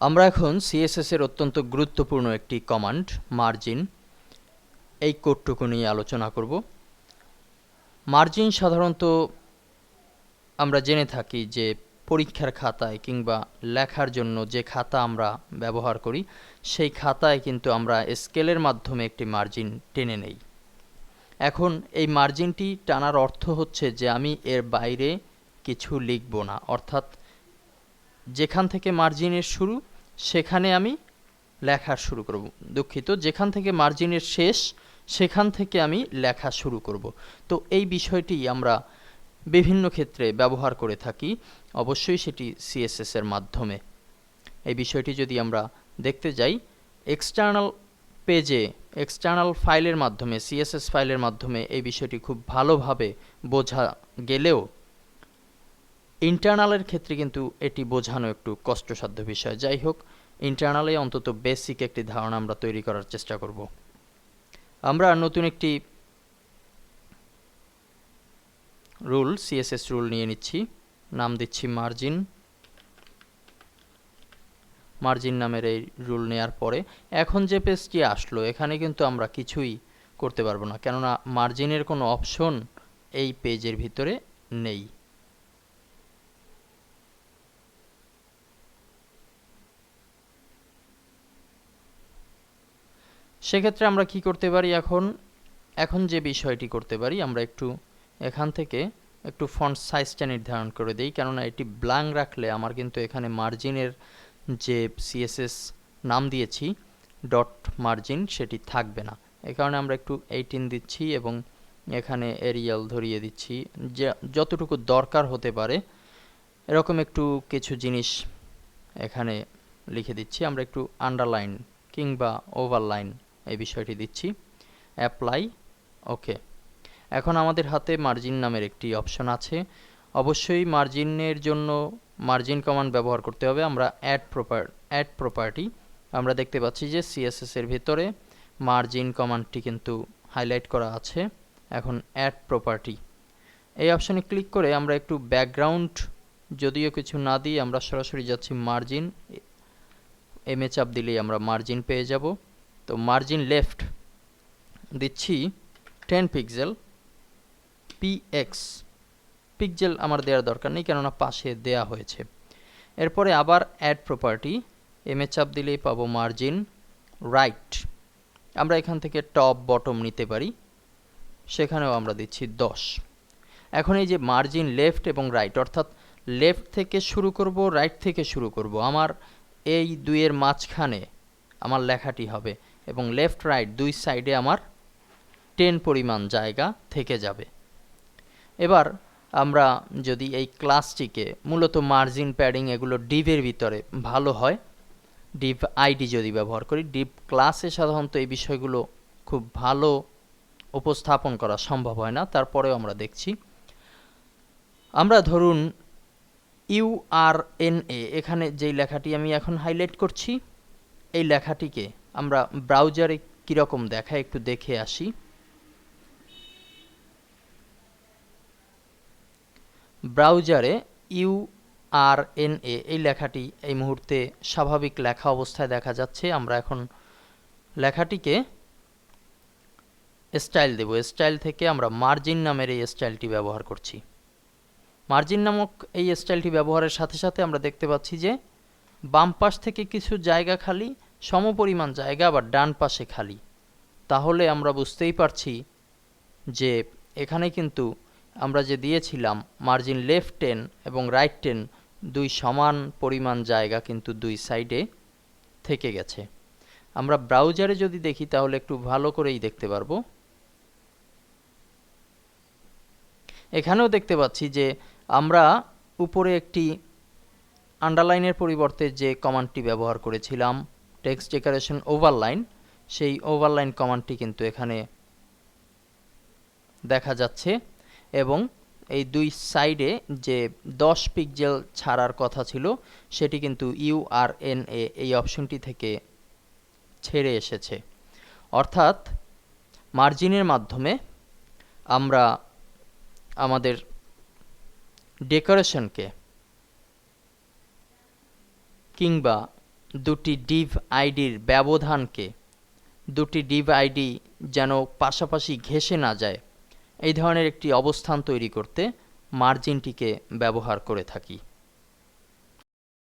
আমরা এখন সিএসএস এর অত্যন্ত গুরুত্বপূর্ণ একটি কমান্ড মার্জিন এই কোডটুকু নিয়ে আলোচনা করব। মার্জিন সাধারণত আমরা জেনে থাকি যে পরীক্ষার খাতায় কিংবা লেখার জন্য যে খাতা আমরা ব্যবহার করি সেই খাতায় কিন্তু আমরা স্কেলের মাধ্যমে একটি মার্জিন টেনে নেই। এখন এই মার্জিনটি টানার অর্থ হচ্ছে যে আমি এর বাইরে কিছু লিখব না, অর্থাৎ যেখান থেকে মার্জিনের শুরু সেখানে আমি লেখা শুরু করব। দুঃখিত, যেখান থেকে মার্জিনের শেষ সেখান থেকে আমি লেখা শুরু করব। তো এই বিষয়টি আমরা বিভিন্ন ক্ষেত্রে ব্যবহার করে থাকি, অবশ্যই সেটি সিএসএস এর মাধ্যমে। এই বিষয়টি যদি আমরা দেখতে যাই এক্সটার্নাল পেজে, এক্সটার্নাল ফাইলের মাধ্যমে, সিএসএস ফাইলের মাধ্যমে এই বিষয়টি খুব ভালোভাবে বোঝা গেলেও ইন্টারনালের ক্ষেত্রে কিন্তু এটি বোঝানো একটু কষ্টসাধ্য বিষয়। যাই হোক, ইন্টারনালে অন্তত বেসিক একটি ধারণা আমরা তৈরি করার চেষ্টা করব। আমরা নতুন একটি রুল, সিএসএস রুল নিয়ে নিচ্ছি, নাম দিচ্ছি মার্জিন। মার্জিন নামের এই রুল নেয়ার পরে এখন যে পেজটি আসলো এখানে কিন্তু আমরা কিছুই করতে পারবো না, কেননা মার্জিনের কোনো অপশন এই পেজের ভিতরে নেই। সেক্ষেত্রে আমরা কি করতে পারি, এখন যে বিষয়টি করতে পারি, আমরা একটু এখান থেকে একটু ফন্ট সাইজটা নির্ধারণ করে দেই, কেননা এটি ব্ল্যাঙ্ক রাখলে আমার কিন্তু এখানে মার্জিনের যে সিএসএস নাম দিয়েছি ডট মার্জিন সেটি থাকবে না। এই কারণে আমরা একটু 18 দিচ্ছি এবং এখানে এরিয়াল ধরিয়ে দিচ্ছি, যে যতটুকু দরকার হতে পারে এরকম একটু কিছু জিনিস এখানে লিখে দিচ্ছি। আমরা একটু আন্ডারলাইন কিংবা ওভারলাইন এই বিষয়টি দিচ্ছি, অ্যাপ্লাই, ওকে। এখন আমাদের হাতে মার্জিন নামের একটি অপশন আছে। অবশ্যই মার্জিনের জন্য মার্জিন কমান্ড ব্যবহার করতে হবে। আমরা অ্যাড প্রপার্টি, আমরা দেখতে পাচ্ছি যে সিএসএস এর ভিতরে মার্জিন কমান্ডটি কিন্তু হাইলাইট করা আছে। এখন অ্যাড প্রপার্টি এই অপশনে ক্লিক করে আমরা একটু ব্যাকগ্রাউন্ড যদিও কিছু না দিয়ে আমরা সরাসরি যাচ্ছি মার্জিন, এমএ চাপ দিলেই আমরা মার্জিন পেয়ে যাব। তো মার্জিন লেফট দিচ্ছি 10 পিক্সেল, পিএক্স পিক্সেল আমার দেওয়ার দরকার নেই কেননা পাশে দেয়া হয়েছে। এরপরে আবার অ্যাড প্রপার্টি, এমএ চাপ দিলেই পাবো মার্জিন রাইট। আমরা এখান থেকে টপ বটম নিতে পারি, সেখানেও আমরা দিচ্ছি 10। এখন এই যে মার্জিন লেফট এবং রাইট, অর্থাৎ লেফট থেকে শুরু করব রাইট থেকে শুরু করব, আমার এই দুইয়ের মাঝখানে আমার লেখাটি হবে এবং লেফট রাইট দুই সাইডে আমার 10 পরিমাণ জায়গা থেকে যাবে। এবার আমরা যদি এই ক্লাসটিকে মূলত মার্জিন প্যাডিং এগুলো ডিভের ভিতরে ভালো হয়, ডিভ আইডি যদি ব্যবহার করি, ডিভ ক্লাসে সাধারণত এই বিষয়গুলো খুব ভালো উপস্থাপন করা সম্ভব হয় না, তারপরেও আমরা দেখছি। আমরা ধরুন ইউআরএনএ, এখানে যেই লেখাটি আমি এখন হাইলাইট করছি এই লেখাটিকে আমরা ব্রাউজারে কীরকম দেখায় একটু দেখে আসি। ব্রাউজারে ইউআরএনএ এই লেখাটি এই মুহূর্তে স্বাভাবিক লেখা অবস্থায় দেখা যাচ্ছে। আমরা এখন লেখাটিকে স্টাইল দেব, স্টাইল থেকে আমরা মার্জিন নামের এই স্টাইলটি ব্যবহার করছি। মার্জিন নামক এই স্টাইলটি ব্যবহারের সাথে সাথে আমরা দেখতে পাচ্ছি যে বাম পাশ থেকে কিছু জায়গা খালি, সমপরিমাণ জায়গা আবার ডান পাশে খালি। তাহলে আমরা বুঝতেই পারছি যে এখানে কিন্তু আমরা যে দিয়েছিলাম মার্জিন লেফট 10 এবং রাইট 10 দুই সমান পরিমাণ জায়গা কিন্তু দুই সাইডে থেকে গেছে। আমরা ব্রাউজারে যদি দেখি তাহলে একটু ভালো করেই দেখতে পারবো। এখানেও দেখতে পাচ্ছি যে আমরা উপরে একটি আন্ডারলাইনের পরিবর্তে যে কমান্ডটি ব্যবহার করেছিলাম টেক্সট ডেকোরেশন ওভারলাইন, সেই ওভারলাইন কমান্ডটি কিন্তু এখানে দেখা যাচ্ছে এবং এই দুই সাইডে যে 10 পিক্সেল ছাড়ার কথা ছিল সেটি কিন্তু ইউআরএনএ এই অপশনটি থেকে ছেড়ে এসেছে। অর্থাৎ মার্জিনের মাধ্যমে আমরা আমাদের ডেকোরেশনকে কিংবা দুটি div আইডির ব্যবধানকে, দুটি div আইডি যেন পাশাপাশি ঘেঁষে না যায়, এই ধরনের একটি অবস্থান তৈরি করতে মার্জিনটিকে ব্যবহার করে থাকি।